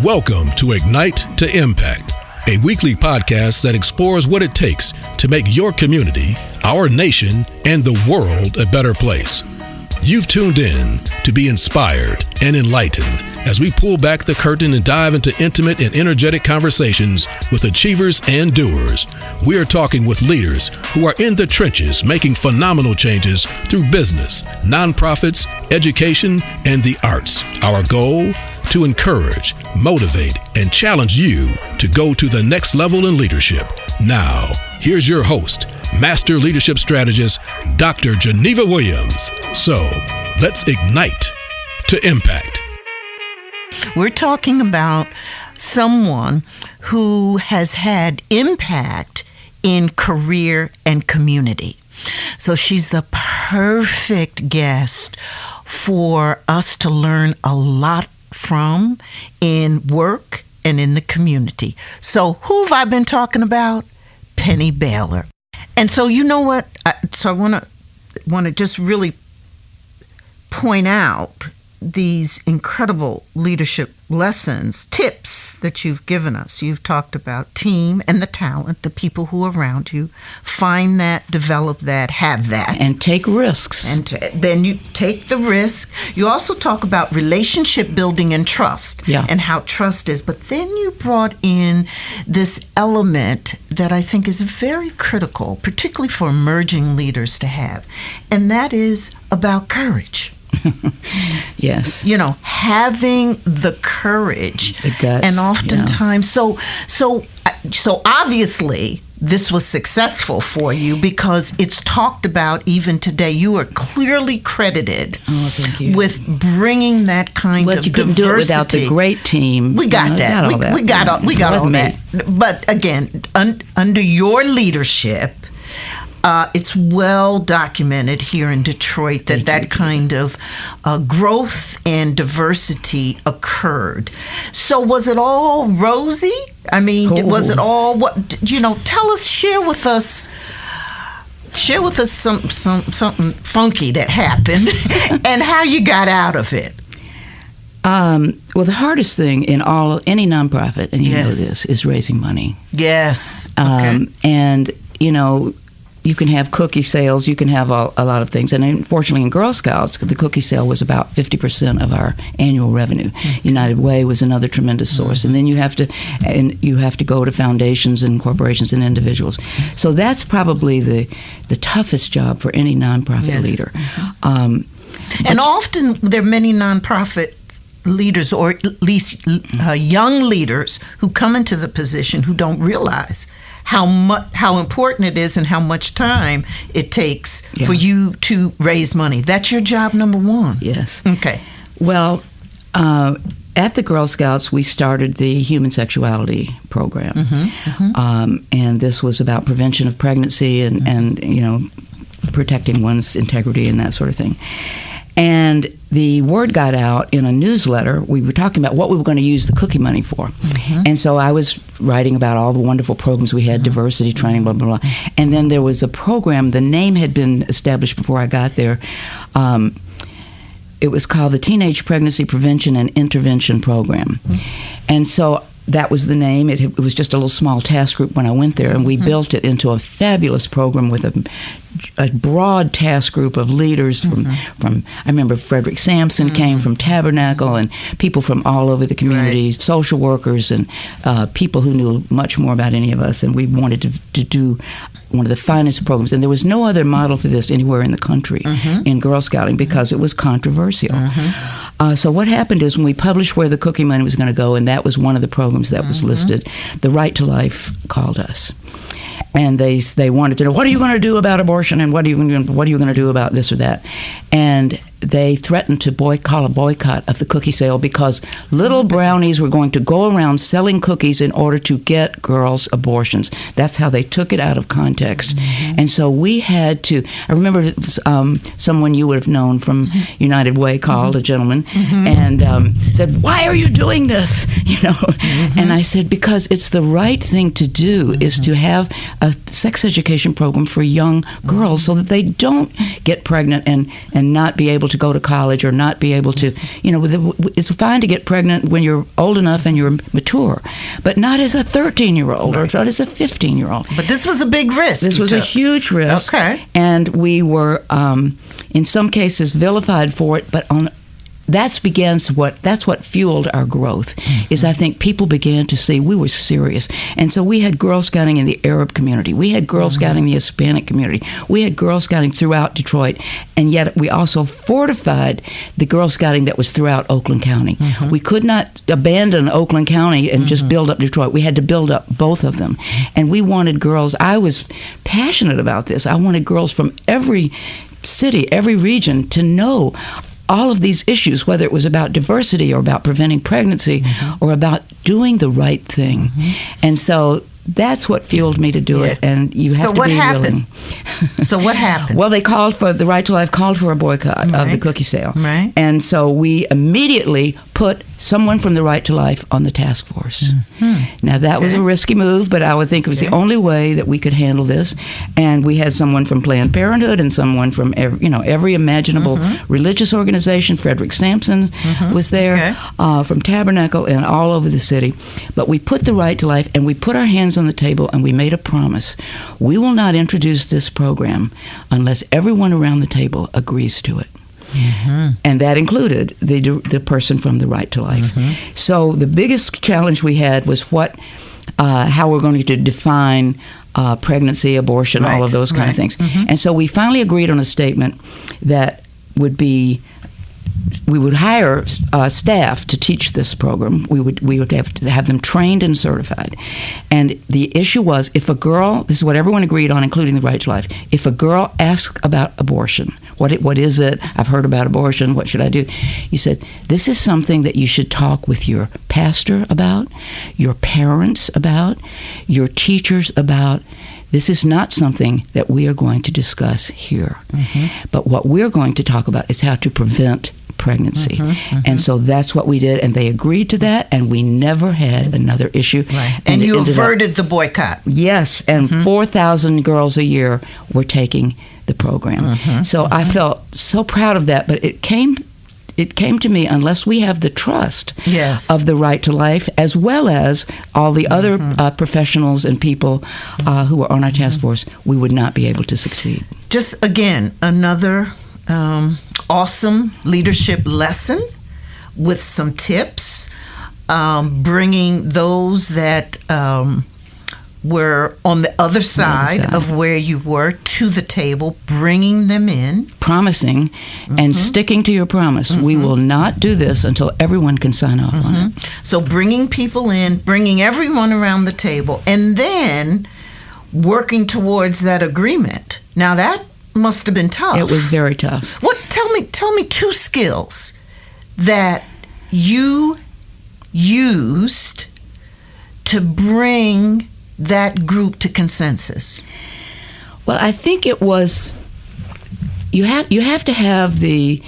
Welcome to Ignite to Impact, a weekly podcast that explores what it takes to make your community, our nation, and the world a better place. You've tuned in to be inspired and enlightened as we pull back the curtain and dive into intimate and energetic conversations with achievers and doers. We are talking with leaders who are in the trenches making phenomenal changes through business, nonprofits, education, and the arts. Our goal? To encourage, motivate, and challenge you to go to the next level in leadership. Now, here's your host, Master Leadership Strategist, Dr. Geneva Williams. So, let's ignite to impact. We're talking about someone who has had impact in career and community. So she's the perfect guest for us to learn a lot from in work and in the community. So who have I been talking about? Penny Baylor. And so you know what? I want to just really point out these incredible leadership lessons, tips that you've given us. You've talked about team and the talent, the people who are around you. Find that, develop that, have that. And take risks. And then you take the risk. You also talk about relationship building and trust, and how trust is. But then you brought in this element that I think is very critical, particularly for emerging leaders to have, and that is about courage. Yes. You know, having the courage. The guts, and oftentimes, so obviously this was successful for you because it's talked about even today. You are clearly credited with bringing that kind of diversity. But you couldn't do it without the great team. We got that. We got all that. But again, under your leadership, it's well documented here in Detroit that kind of growth and diversity occurred. So was it all rosy? I mean, was it all tell us, share with us something funky that happened and how you got out of it. Well, the hardest thing in any nonprofit, and you know this, is raising money. Yes. Okay. And you can have cookie sales, you can have a lot of things. And unfortunately in Girl Scouts, the cookie sale was about 50% of our annual revenue. Mm-hmm. United Way was another tremendous source. Mm-hmm. And then you have to go to foundations and corporations and individuals. So that's probably the toughest job for any nonprofit leader. Mm-hmm. And often there are many nonprofit leaders, or at least young leaders, who come into the position who don't realize how important it is and how much time it takes for you to raise money. That's your job number one. Yes. Okay. Well, at the Girl Scouts, we started the human sexuality program. Mm-hmm. Mm-hmm. And this was about prevention of pregnancy and protecting one's integrity and that sort of thing. And the word got out in a newsletter. We were talking about what we were going to use the cookie money for. Mm-hmm. And so I was writing about all the wonderful programs we had, diversity training, blah, blah, blah. And then there was a program, the name had been established before I got there. It was called the Teenage Pregnancy Prevention and Intervention Program. Mm-hmm. And so that was the name. It was just a little small task group when I went there, and we built it into a fabulous program with a broad task group of leaders from I remember Frederick Sampson came from Tabernacle, and people from all over the community, social workers and people who knew much more about any of us, and we wanted to do one of the finest programs. And there was no other model for this anywhere in the country in Girl Scouting because it was controversial. So what happened is when we published where the cookie money was going to go, and that was one of the programs that was listed, the Right to Life called us. And they wanted to know, what are you going to do about abortion, and what are you going to do about this or that? And they threatened to call a boycott of the cookie sale because little brownies were going to go around selling cookies in order to get girls abortions. That's how they took it out of context. Mm-hmm. And so we had to, I remember someone you would have known from United Way called, a gentleman, and said, why are you doing this? And I said, because it's the right thing to do, is to have a sex education program for young girls so that they don't get pregnant and not be able to go to college or not be able to, it's fine to get pregnant when you're old enough and you're mature, but not as a 13-year-old or not as a 15-year-old. But this was a big risk. This was a huge risk. Okay. And we were, in some cases, vilified for it, but that's what fueled our growth. Is I think people began to see we were serious, and so we had Girl Scouting in the Arab community, we had Girl Scouting in the Hispanic community, we had Girl Scouting throughout Detroit, and yet we also fortified the Girl Scouting that was throughout Oakland County. We could not abandon Oakland County and just build up Detroit. We had to build up both of them, and we wanted girls. I was passionate about this. I wanted girls from every city, every region to know all of these people, whether it was about diversity or about preventing pregnancy or about doing the right thing. And so that's what fueled me to do it, and you have to be willing. So what happened? Well, the Right to Life called for a boycott of the cookie sale. Right. And so we immediately put someone from the Right to Life on the task force. Now, that was a risky move, but I would think it was the only way that we could handle this. And we had someone from Planned Parenthood and someone from every imaginable religious organization. Frederick Sampson was there, from Tabernacle and all over the city. But we put the Right to Life, and we put our hands on the table, and we made a promise. We will not introduce this program unless everyone around the table agrees to it. And that included the person from the Right to Life. So the biggest challenge we had was how we're going to define pregnancy, abortion, all of those kind of things. And so we finally agreed on a statement that we would hire staff to teach this program. We would have to have them trained and certified. And the issue was, if a girl, this is what everyone agreed on, including the Right to Life, if a girl asks about abortion, what is it? I've heard about abortion. What should I do? You said, this is something that you should talk with your pastor about, your parents about, your teachers about. This is not something that we are going to discuss here. But what we're going to talk about is how to prevent pregnancy. And so that's what we did, and they agreed to that, and we never had another issue. And you averted the boycott. Yes, and 4,000 girls a year were taking the program. So I felt so proud of that, but it came to me, unless we have the trust of the Right to Life, as well as all the other professionals and people who were on our task force, we would not be able to succeed. Just, again, another awesome leadership lesson with some tips, bringing those that were on the other side of where you were to the table, bringing them in. Promising and sticking to your promise. We will not do this until everyone can sign off on it. So bringing people in, bringing everyone around the table, and then working towards that agreement. Now that must have been tough. It was very tough. Tell me two skills that you used to bring that group to consensus. Well, I think it was you have to have the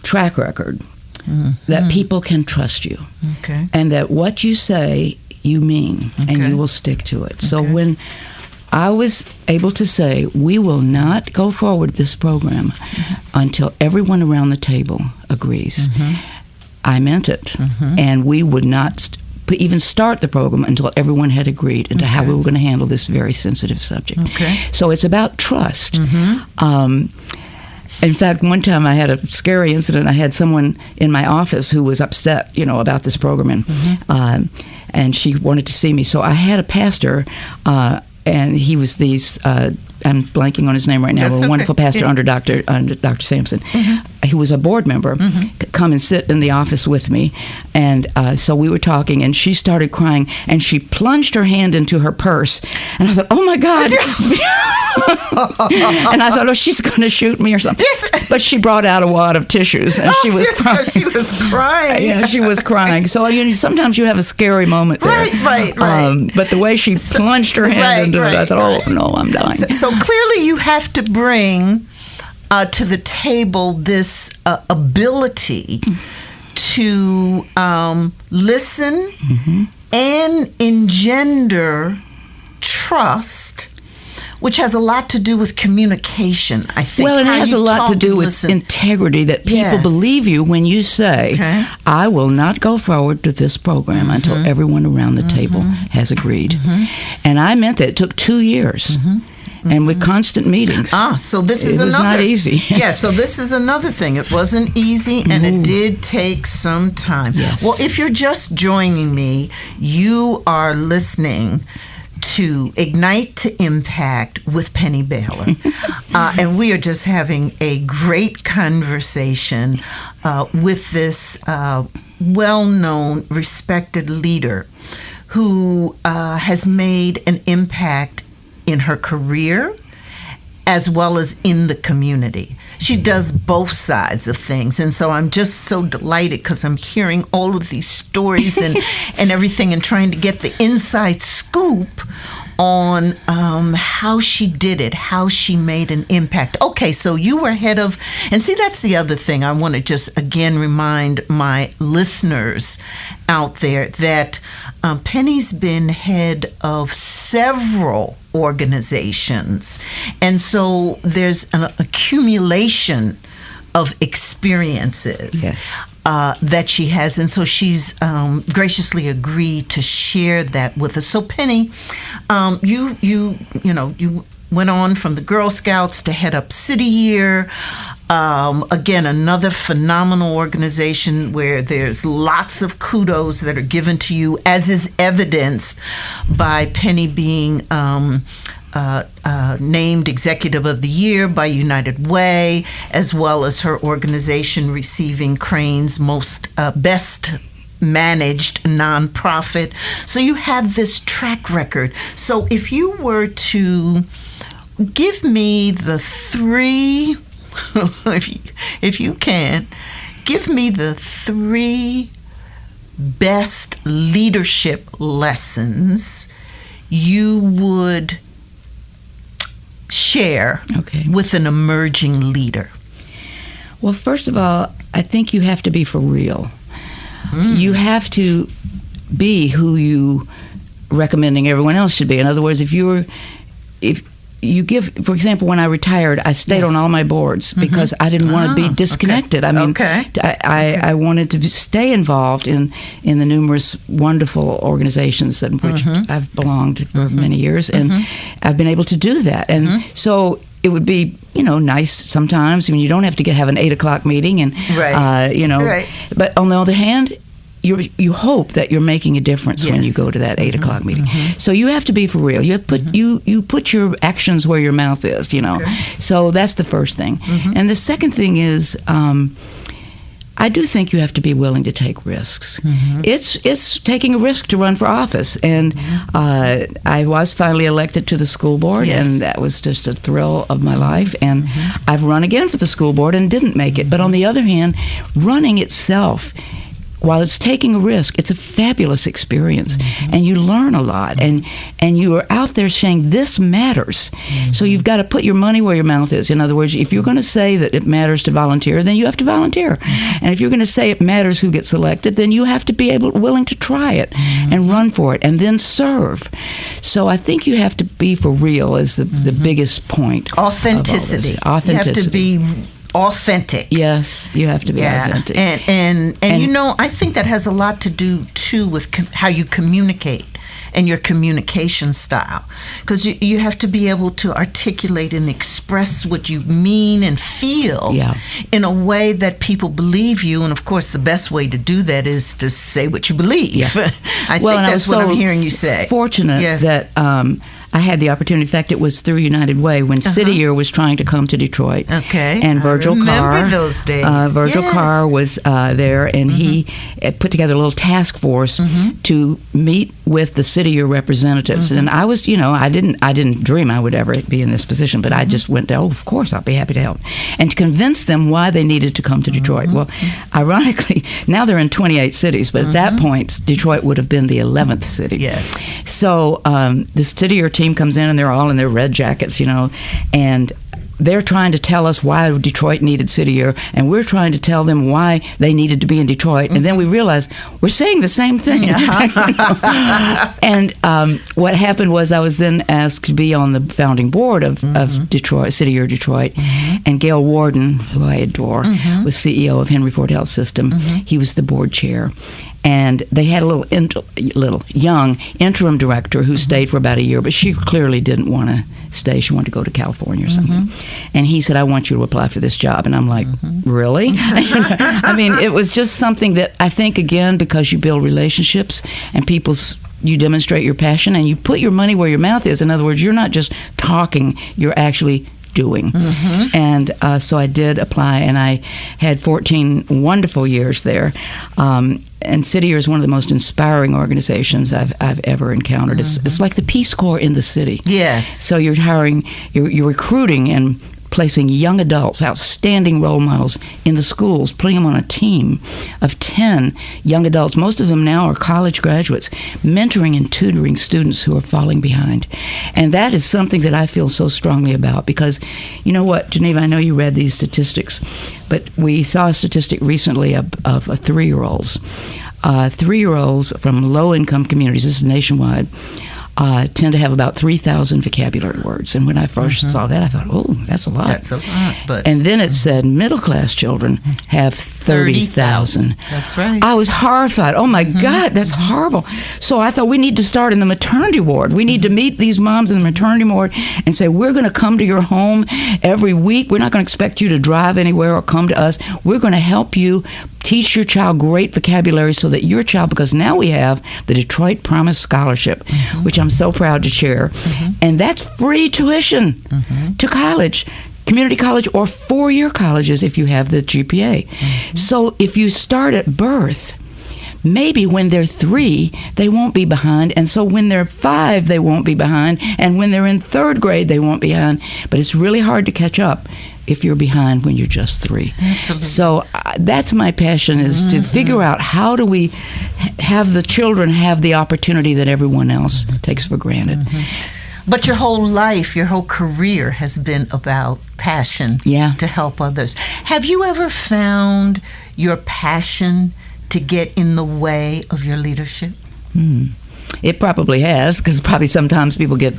track record that people can trust you, and that what you say you mean, and you will stick to it. So when I was able to say, we will not go forward with this program until everyone around the table agrees, I meant it. And we would not even start the program until everyone had agreed into how we were going to handle this very sensitive subject. So it's about trust. In fact, one time I had a scary incident. I had someone in my office who was upset, about this program, and she wanted to see me. So I had a pastor, and he was I'm blanking on his name right now. A wonderful pastor under Dr. Sampson. He was a board member. Come and sit in the office with me, and so we were talking, and she started crying, and she plunged her hand into her purse, and I thought, oh my God! And I thought, she's going to shoot me or something. But she brought out a wad of tissues, and she was crying. She was crying. Yeah, she was crying. So sometimes you have a scary moment there. Right. But the way she plunged her hand into it, I thought, oh no, I'm dying. So clearly you have to bring to the table this ability to listen and engender trust, which has a lot to do with communication, I think. Well, it has a lot to do with integrity, that people believe you when you say, I will not go forward to this program until everyone around the table has agreed. And I meant that. It took 2 years. And with constant meetings. So this is another. It was not easy. So this is another thing. It wasn't easy, and it did take some time. Yes. Well, if you're just joining me, you are listening to Ignite to Impact with Penny Baylor. And we are just having a great conversation with this well-known, respected leader who has made an impact in her career as well as in the community. She does both sides of things. And so I'm just so delighted because I'm hearing all of these stories and everything, and trying to get the inside scoop on how she did it, how she made an impact. Okay, so you were head of, and see, that's the other thing I want to just again remind my listeners out there, that Penny's been head of several organizations, and so there's an accumulation of experiences that she has, and so she's graciously agreed to share that with us. So Penny, you went on from the Girl Scouts to head up City Year. Again, another phenomenal organization where there's lots of kudos that are given to you, as is evidenced by Penny being named Executive of the Year by United Way, as well as her organization receiving CRAIN's most best managed nonprofit. So you have this track record. So if you were to give me the three, if you can, give me the three best leadership lessons you would share with an emerging leader. Well, first of all, I think you have to be for real. You have to be who you recommending everyone else should be. In other words, if you give, for example, when I retired, I stayed on all my boards because I didn't want to be disconnected. I mean, I wanted to stay involved in the numerous wonderful organizations in which I've belonged for many years, and I've been able to do that. And so it would be, nice sometimes when you don't have to have an 8 o'clock meeting, and But on the other hand, you hope that you're making a difference when you go to that 8 o'clock meeting. So you have to be for real. You put your actions where your mouth is. So that's the first thing. And the second thing is, I do think you have to be willing to take risks. It's taking a risk to run for office, and I was finally elected to the school board, and that was just a thrill of my life. And I've run again for the school board and didn't make it. But on the other hand, running itself, while it's taking a risk, it's a fabulous experience, and you learn a lot, and you are out there saying this matters. So you've got to put your money where your mouth is. In other words, if you're going to say that it matters to volunteer, then you have to volunteer. And if you're going to say it matters who gets elected, then you have to be willing to try it and run for it, and then serve. So I think you have to be for real is the biggest point. Authenticity. Authenticity. You have to be authentic. Yes, you have to be authentic. And I think that has a lot to do too with how you communicate and your communication style, because you have to be able to articulate and express what you mean and feel in a way that people believe you. And of course, the best way to do that is to say what you believe. I think that's what I'm hearing you say. Fortunate that I had the opportunity. In fact, it was through United Way when City Year was trying to come to Detroit. And Virgil Carr. Remember those days. Virgil Carr was there, and he put together a little task force to meet with the City Year representatives. And I was, I didn't dream I would ever be in this position, but I just went, of course, I'll be happy to help. And to convince them why they needed to come to Detroit. Well, ironically, now they're in 28 cities, but at that point, Detroit would have been the 11th city. So the City Year team comes in, and they're all in their red jackets, and they're trying to tell us why Detroit needed city year, and we're trying to tell them why they needed to be in Detroit. And then we realize we're saying the same thing. And what happened was I was then asked to be on the founding board of Detroit, City Year Detroit. And Gail Warden, who I adore, was CEO of Henry Ford Health System. He was the board chair. And they had a little young interim director who stayed for about a year, but she clearly didn't want to stay. She wanted to go to California or something. And he said, I want you to apply for this job. And I'm like, really? I mean, it was just something that I think, again, because you build relationships and you demonstrate your passion and you put your money where your mouth is. In other words, you're not just talking, you're actually doing. And so I did apply, and I had 14 wonderful years there. And City Year is one of the most inspiring organizations I've ever encountered. It's like the Peace Corps in the city. Yes. So you're you're recruiting and placing young adults, outstanding role models in the schools, putting them on a team of 10 young adults. Most of them now are college graduates, mentoring and tutoring students who are falling behind. And that is something that I feel so strongly about because, you know what, Geneva, I know you read these statistics, but we saw a statistic recently of 3-year-olds. 3-year-olds from low-income communities, this is nationwide, tend to have about 3,000 vocabulary words. And when I first saw that, I thought, oh, that's a lot. That's a lot. But and then it said middle-class children have 30,000. That's right. I was horrified. Oh, my God, that's horrible. So I thought we need to start in the maternity ward. We need to meet these moms in the maternity ward and say, we're going to come to your home every week. We're not going to expect you to drive anywhere or come to us. We're going to help you teach your child great vocabulary so that your child, because now we have the Detroit Promise Scholarship, which I'm so proud to share, and that's free tuition to college, community college or 4-year colleges if you have the GPA. So if you start at birth, maybe when they're 3, they won't be behind, and so when they're 5, they won't be behind, and when they're in 3rd grade, they won't be behind. But it's really hard to catch up if you're behind when you're just 3. Absolutely. So that's my passion, is to figure out how do we have the children have the opportunity that everyone else takes for granted. But your whole life, your whole career has been about passion to help others. Have you ever found your passion to get in the way of your leadership? It probably has, because probably sometimes people get,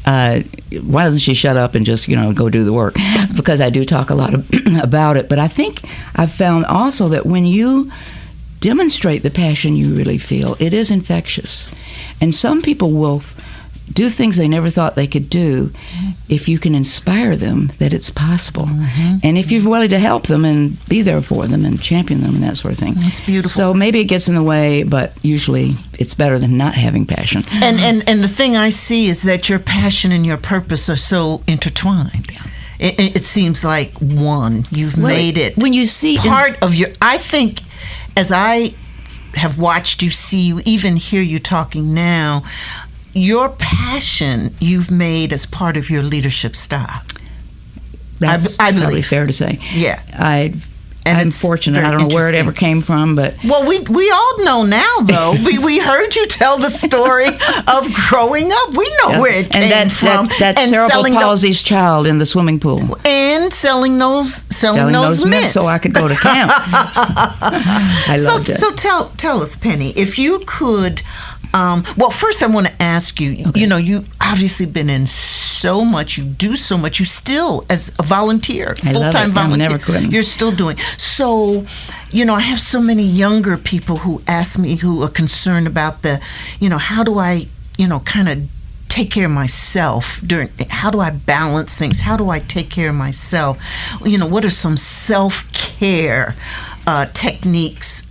why doesn't she shut up and just, go do the work? Because I do talk a lot about it. But I think I've found also that when you demonstrate the passion you really feel, it is infectious. And some people will do things they never thought they could do if you can inspire them that it's possible. And if you're willing to help them and be there for them and champion them and that sort of thing. That's beautiful. So maybe it gets in the way, but usually it's better than not having passion. And the thing I see is that your passion and your purpose are so intertwined. It seems like one. You've made it when you see part of your, I think, as I have watched you, see you, even hear you talking now, your passion you've made as part of your leadership style. That's I believe. Probably fair to say. Yeah. I'm fortunate. I don't know where it ever came from, but... Well, we all know now, though. we heard you tell the story of growing up. We know where it came from. That cerebral palsy's child in the swimming pool. And selling those mitts. So I could go to camp. I loved it. So tell us, Penny, if you could... well, first I want to ask you, you've obviously been in so much, you do so much, you still, as a volunteer, full-time volunteer, I'm never quitting. You're still doing. So, I have so many younger people who ask me, who are concerned about how do I, kind of take care of myself how do I balance things? How do I take care of myself? What are some self-care techniques?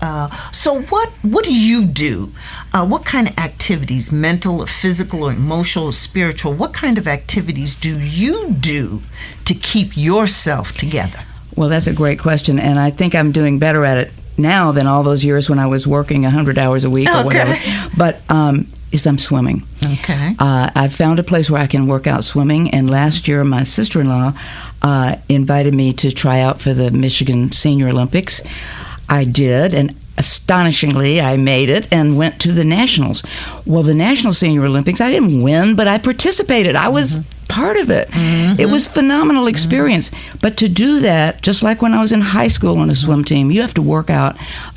So what do you do? What kind of activities, mental or physical or emotional or spiritual, what kind of activities do you do to keep yourself together? Well, that's a great question, and I think I'm doing better at it now than all those years when I was working 100 hours a week or whatever. But I'm swimming. Okay. I found a place where I can work out swimming, and last year my sister-in-law invited me to try out for the Michigan Senior Olympics. I did, and astonishingly, I made it and went to the Nationals. Well, the National Senior Olympics, I didn't win, but I participated. I was part of it. It was a phenomenal experience. But to do that, just like when I was in high school on a swim team, you have to work out.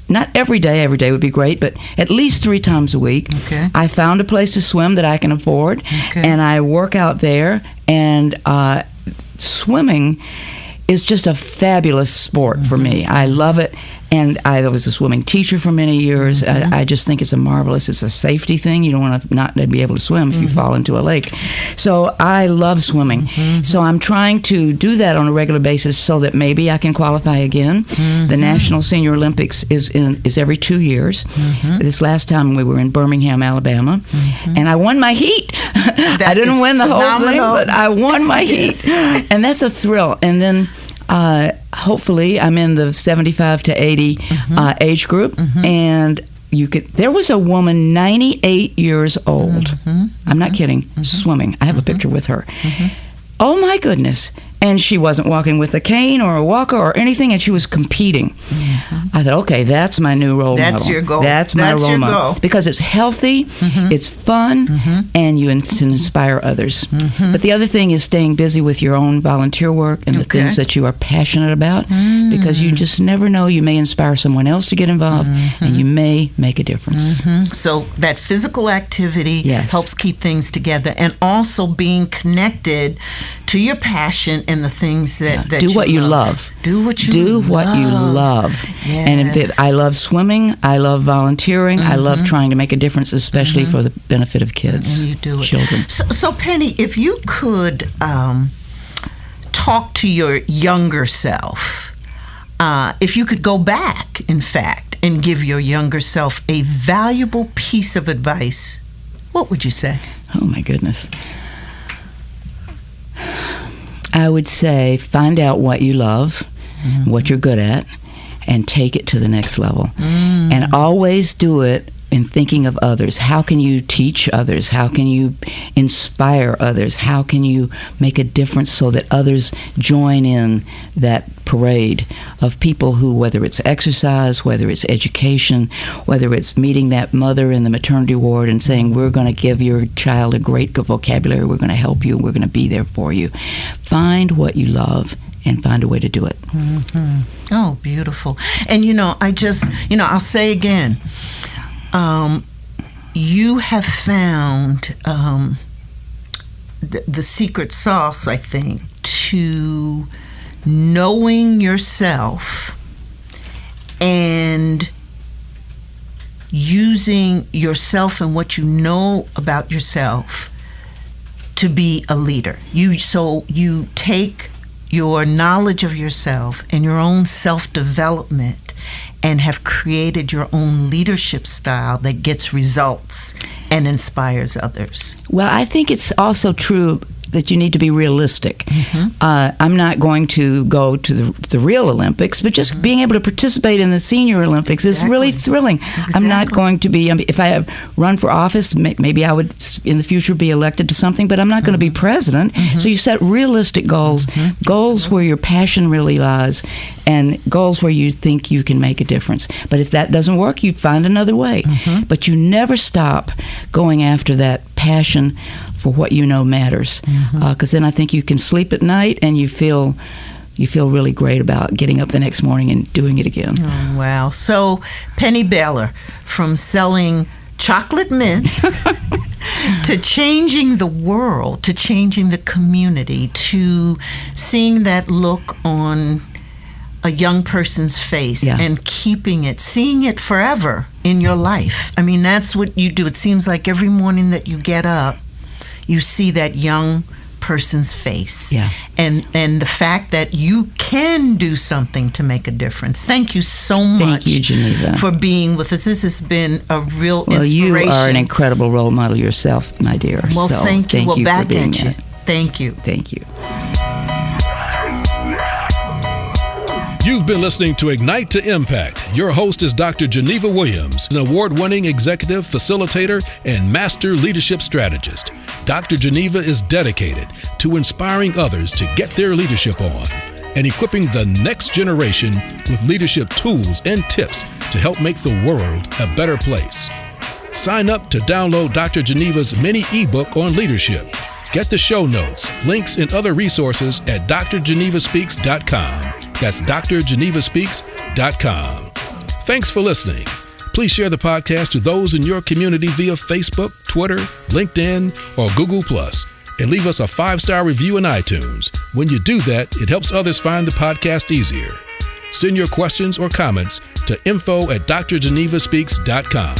Not every day would be great, but at least 3 times a week. Okay. I found a place to swim that I can afford, and I work out there, and swimming is just a fabulous sport for me. I love it. And I was a swimming teacher for many years. I just think it's it's a safety thing. You don't want to not be able to swim if you fall into a lake. So I love swimming. So I'm trying to do that on a regular basis so that maybe I can qualify again. The National Senior Olympics is every 2 years. This last time we were in Birmingham, Alabama, and I won my heat. I didn't win the whole thing, but I won my heat. And that's a thrill. And then hopefully I'm in the 75 to 80 age group, and there was a woman 98 years old, I'm not kidding, swimming. I have a picture with her. Oh my goodness. And she wasn't walking with a cane or a walker or anything, and she was competing. I thought, okay, that's my new role model. That's your goal. That's my role model. Because it's healthy, it's fun, and you can inspire others. But the other thing is staying busy with your own volunteer work and the things that you are passionate about, because you just never know. You may inspire someone else to get involved, and you may make a difference. So that physical activity helps keep things together, and also being connected to your passion and the things that do what you love. Do what you love. Yes. And I love swimming. I love volunteering. I love trying to make a difference, especially for the benefit of kids, and you do it. Children. So Penny, if you could talk to your younger self, if you could go back, in fact, and give your younger self a valuable piece of advice, what would you say? Oh my goodness. I would say find out what you love, what you're good at, and take it to the next level. And always do it in thinking of others. How can you teach others? How can you inspire others? How can you make a difference so that others join in that parade of people who, whether it's exercise, whether it's education, whether it's meeting that mother in the maternity ward and saying, we're going to give your child a great vocabulary, we're going to help you, we're going to be there for you. Find what you love and find a way to do it. Oh, beautiful. And I'll say again, you have found the secret sauce, I think, to knowing yourself and using yourself and what you know about yourself to be a leader. You take your knowledge of yourself and your own self-development and have created your own leadership style that gets results and inspires others. Well, I think it's also true that you need to be realistic. I'm not going to go to the real Olympics, but just being able to participate in the Senior Olympics is really thrilling. I'm not going to be, if I have run for office, maybe I would in the future be elected to something, but I'm not going to be president. So you set realistic goals, goals where your passion really lies, and goals where you think you can make a difference. But if that doesn't work, you find another way. But you never stop going after that passion for what you know matters, because then I think you can sleep at night and you feel really great about getting up the next morning and doing it again. Oh, wow. So Penny Baylor, from selling chocolate mints to changing the world, to changing the community, to seeing that look on a young person's face and keeping it, seeing it forever in your life. I mean, that's what you do. It seems like every morning that you get up, you see that young person's face. And the fact that you can do something to make a difference. Thank you so much. Thank you, Geneva, for being with us. This has been a real inspiration. You are an incredible role model yourself, my dear. Well, so thank you. Well, back at you. Thank you. Thank you. You've been listening to Ignite to Impact. Your host is Dr. Geneva Williams, an award-winning executive, facilitator, and master leadership strategist. Dr. Geneva is dedicated to inspiring others to get their leadership on and equipping the next generation with leadership tools and tips to help make the world a better place. Sign up to download Dr. Geneva's mini ebook on leadership. Get the show notes, links, and other resources at drgenevaspeaks.com. That's drgenevaspeaks.com. Thanks for listening. Please share the podcast to those in your community via Facebook, Twitter, LinkedIn, or Google+, and leave us a 5-star review in iTunes. When you do that, it helps others find the podcast easier. Send your questions or comments to info@drgenevaspeaks.com.